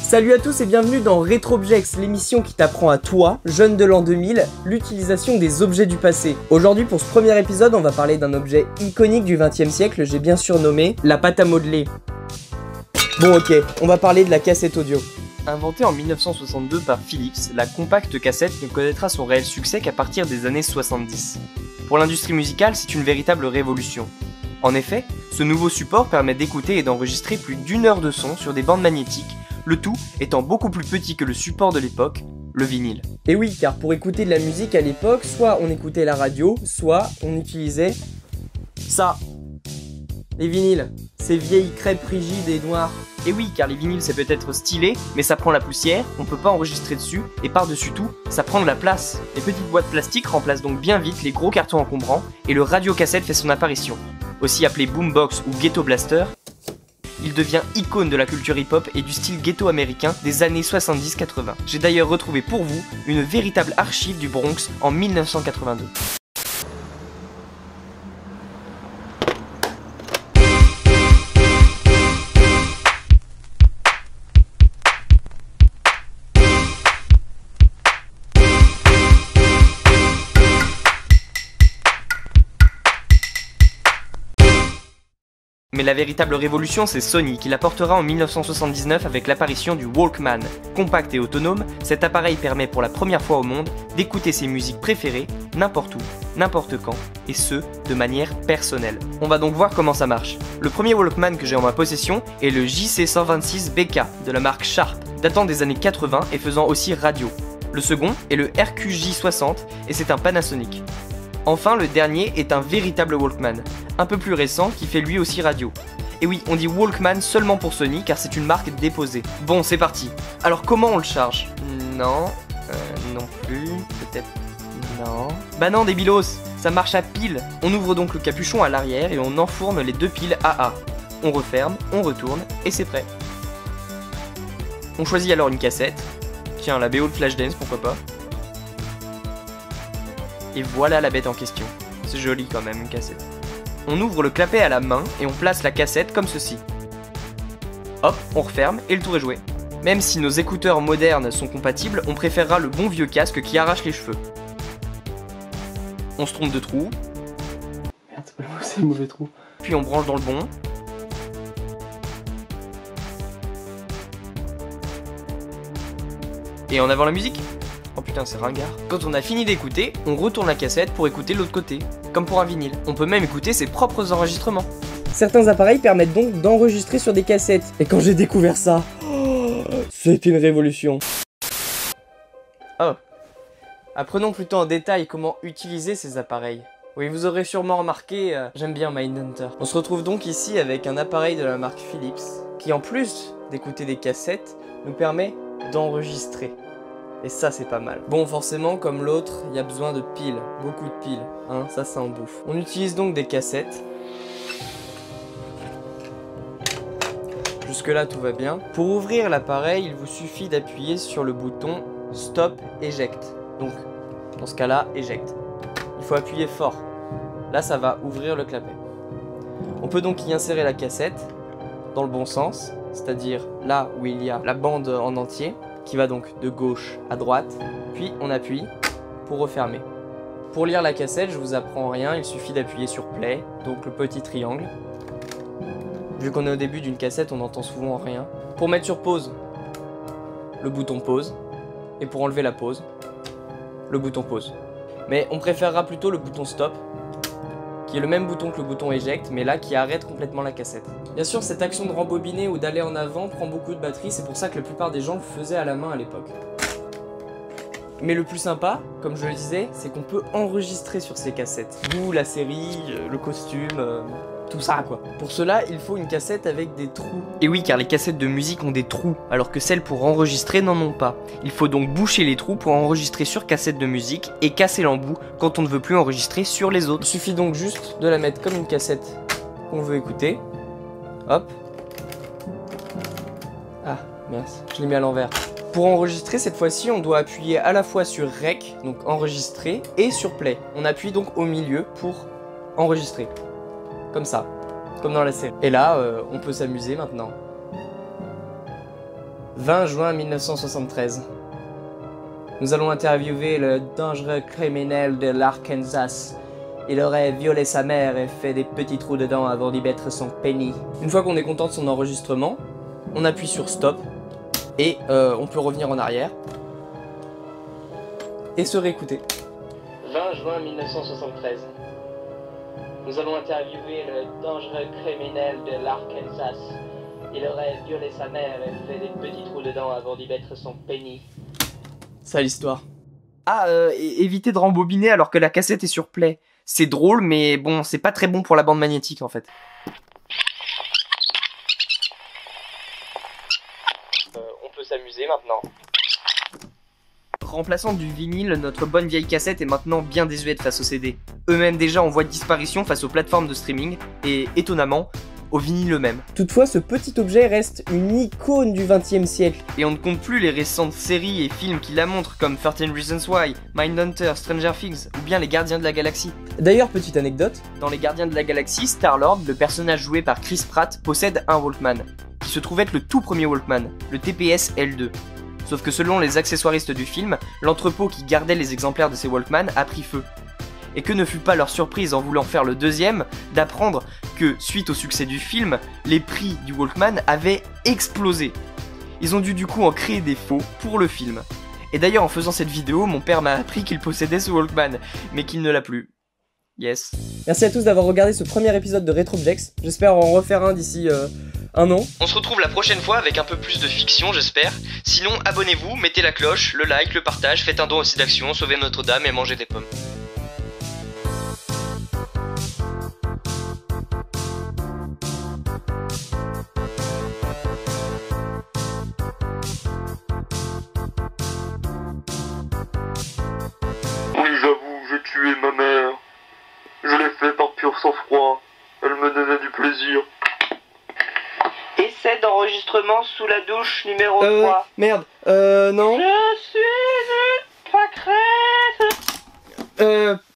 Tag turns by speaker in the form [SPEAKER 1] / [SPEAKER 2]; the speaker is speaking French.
[SPEAKER 1] Salut à tous et bienvenue dans RetroBjects, l'émission qui t'apprend à toi, jeune de l'an 2000, l'utilisation des objets du passé. Aujourd'hui pour ce premier épisode, on va parler d'un objet iconique du XXe siècle, j'ai bien surnommé la pâte à modeler. Bon ok, on va parler de la cassette audio. Inventée en 1962 par Philips, la compact cassette ne connaîtra son réel succès qu'à partir des années 70. Pour l'industrie musicale, c'est une véritable révolution. En effet, ce nouveau support permet d'écouter et d'enregistrer plus d'1 heure de son sur des bandes magnétiques, le tout étant beaucoup plus petit que le support de l'époque, le vinyle. Et oui, car pour écouter de la musique à l'époque, soit on écoutait la radio, soit on utilisait ça. Les vinyles, ces vieilles crêpes rigides et noires. Et oui, car les vinyles c'est peut-être stylé, mais ça prend la poussière, on peut pas enregistrer dessus, et par-dessus tout, ça prend de la place. Les petites boîtes plastiques remplacent donc bien vite les gros cartons encombrants, et le radiocassette fait son apparition. Aussi appelé boombox ou ghetto blaster, il devient icône de la culture hip-hop et du style ghetto américain des années 70-80. J'ai d'ailleurs retrouvé pour vous une véritable archive du Bronx en 1982. Mais la véritable révolution, c'est Sony qui l'apportera en 1979 avec l'apparition du Walkman. Compact et autonome, cet appareil permet pour la première fois au monde d'écouter ses musiques préférées n'importe où, n'importe quand, et ce, de manière personnelle. On va donc voir comment ça marche. Le premier Walkman que j'ai en ma possession est le JC126BK de la marque Sharp, datant des années 80 et faisant aussi radio. Le second est le RQJ60 et c'est un Panasonic. Enfin, le dernier est un véritable Walkman, un peu plus récent qui fait lui aussi radio. Et oui, on dit Walkman seulement pour Sony car c'est une marque déposée. Bon, c'est parti. Alors comment on le charge? Non, non plus, peut-être non. Bah non, débilos, ça marche à pile. On ouvre donc le capuchon à l'arrière et on enfourne les deux piles AA. On referme, on retourne et c'est prêt. On choisit alors une cassette. Tiens, la BO de Flashdance, pourquoi pas. Et voilà la bête en question. C'est joli quand même, une cassette. On ouvre le clapet à la main et on place la cassette comme ceci. Hop, on referme et le tour est joué. Même si nos écouteurs modernes sont compatibles, on préférera le bon vieux casque qui arrache les cheveux. On se trompe de trou. Merde, c'est le mauvais trou. Puis on branche dans le bon. Et en avant la musique. Oh putain, c'est ringard. Quand on a fini d'écouter, on retourne la cassette pour écouter l'autre côté, comme pour un vinyle. On peut même écouter ses propres enregistrements. Certains appareils permettent donc d'enregistrer sur des cassettes. Et quand j'ai découvert ça, c'est une révolution. Oh. Apprenons plutôt en détail comment utiliser ces appareils. Oui, vous aurez sûrement remarqué, j'aime bien Mindhunter. On se retrouve donc ici avec un appareil de la marque Philips, qui en plus d'écouter des cassettes, nous permet d'enregistrer. Et ça c'est pas mal. Bon, forcément comme l'autre, il y a besoin de piles, beaucoup de piles, hein, ça en bouffe. On utilise donc des cassettes. Jusque là tout va bien. Pour ouvrir l'appareil, il vous suffit d'appuyer sur le bouton Stop Eject. Donc dans ce cas là, Eject. Il faut appuyer fort. Là ça va ouvrir le clapet. On peut donc y insérer la cassette dans le bon sens, c'est-à-dire là où il y a la bande en entier, qui va donc de gauche à droite, puis on appuie pour refermer. Pour lire la cassette, je vous apprends rien, il suffit d'appuyer sur play, donc le petit triangle. Vu qu'on est au début d'une cassette, on n'entend souvent rien. Pour mettre sur pause, le bouton pause, et pour enlever la pause, le bouton pause. Mais on préférera plutôt le bouton stop, qui est le même bouton que le bouton eject, mais là qui arrête complètement la cassette. Bien sûr, cette action de rembobiner ou d'aller en avant prend beaucoup de batterie, c'est pour ça que la plupart des gens le faisaient à la main à l'époque. Mais le plus sympa, comme je le disais, c'est qu'on peut enregistrer sur ces cassettes. D'où la série, le costume, tout ça quoi. Pour cela, il faut une cassette avec des trous. Et oui, car les cassettes de musique ont des trous, alors que celles pour enregistrer n'en ont pas. Il faut donc boucher les trous pour enregistrer sur cassette de musique et casser l'embout quand on ne veut plus enregistrer sur les autres. Il suffit donc juste de la mettre comme une cassette qu'on veut écouter. Hop. Ah, mince, je l'ai mis à l'envers. Pour enregistrer, cette fois-ci, on doit appuyer à la fois sur Rec, donc enregistrer, et sur Play. On appuie donc au milieu pour enregistrer. Comme ça, comme dans la série. Et là, on peut s'amuser maintenant. 20 juin 1973. Nous allons interviewer le dangereux criminel de l'Arkansas. Il aurait violé sa mère et fait des petits trous dedans avant d'y mettre son penny. Une fois qu'on est content de son enregistrement, on appuie sur Stop. Et on peut revenir en arrière et se réécouter. 20 juin 1973. Nous allons interviewer le dangereux criminel de l'Arkansas. Il aurait violé sa mère et fait des petits trous dedans avant d'y mettre son penny. Ça l'histoire. Ah, évitez de rembobiner alors que la cassette est sur Play. C'est drôle, mais bon, c'est pas très bon pour la bande magnétique en fait. On peut s'amuser maintenant. Remplaçant du vinyle, notre bonne vieille cassette est maintenant bien désuète face au CD. Eux-mêmes déjà en voie de disparition face aux plateformes de streaming, et étonnamment, au vinyle eux-mêmes. Toutefois, ce petit objet reste une icône du XXe siècle. Et on ne compte plus les récentes séries et films qui la montrent, comme 13 Reasons Why, Mindhunter, Stranger Things, ou bien Les Gardiens de la Galaxie. D'ailleurs, petite anecdote, dans Les Gardiens de la Galaxie, Star-Lord, le personnage joué par Chris Pratt, possède un Walkman, qui se trouve être le tout premier Walkman, le TPS L2. Sauf que selon les accessoiristes du film, l'entrepôt qui gardait les exemplaires de ces Walkman a pris feu. Et que ne fut pas leur surprise en voulant faire le deuxième, d'apprendre que, suite au succès du film, les prix du Walkman avaient explosé. Ils ont dû du coup en créer des faux pour le film. Et d'ailleurs en faisant cette vidéo, mon père m'a appris qu'il possédait ce Walkman, mais qu'il ne l'a plus. Yes. Merci à tous d'avoir regardé ce premier épisode de RetroObjects. J'espère en refaire un d'ici un an. On se retrouve la prochaine fois avec un peu plus de fiction, j'espère. Sinon, abonnez-vous, mettez la cloche, le like, le partage, faites un don aussi d'action, sauvez Notre-Dame et mangez des pommes.
[SPEAKER 2] Oui, j'avoue, j'ai tué ma mère. Je l'ai fait par pur sang-froid. Elle me donnait du plaisir.
[SPEAKER 3] Essai d'enregistrement sous la douche numéro 3.
[SPEAKER 1] Merde, non.
[SPEAKER 3] Je suis une pâquerette.